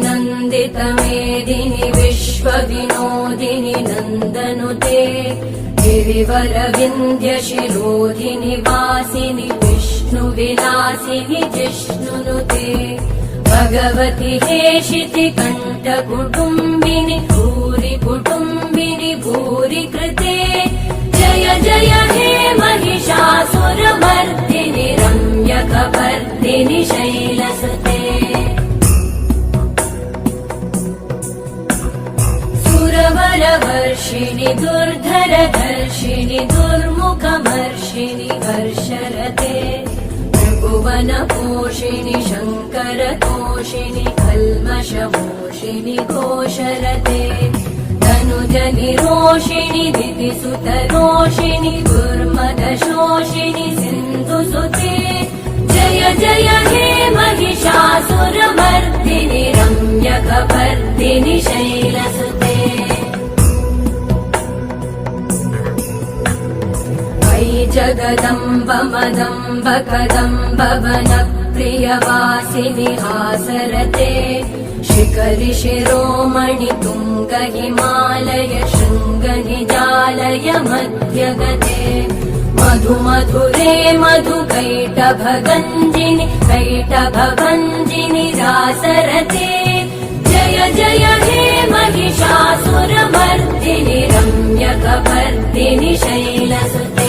नन्दितमेदिनि विश्वविनोदिनि नन्दनुते गिरिवरविन्ध्यशिरोधिनि वासिनि विष्णुविलासिनि जिष्णुनुते भगवति हेशिति कण्ठकुटुम्बिनि भूरि कुटुम्बिनि भूरि कृते जय जय हे महिषासुरमर्दिनि रम्यकपर्दिनि शैलसुते सुरवरवर्षिणि दुर्धरधर्षिणि दुर्मुखमर्षिणि हर्षरते त्रिभुवनपोषिणि शङ्करतोषिणि कल्मषमोषिणि घोषरते तनुजनिरोषिणि दितिसुतरोषिणि दुर्मदशोषिणि सिन्धुसुते जय जय हे महिषासुरमर्दिनि रम्यकपर्दिनि शैलसुते वै जगदम्ब मदम्ब कदम्ब वनप्रियवासिनि हासरते शिखरि शिरोमणि तुङ्ग हिमालय शृङ्गनिजालय मध्यगते मधुमधुरे मधुकैटभगञ्जिनि कैटभभञ्जिनि रासरते जय जय हे महिषासुरमर्दिनि रम्यकपर्दिनि शैलसुते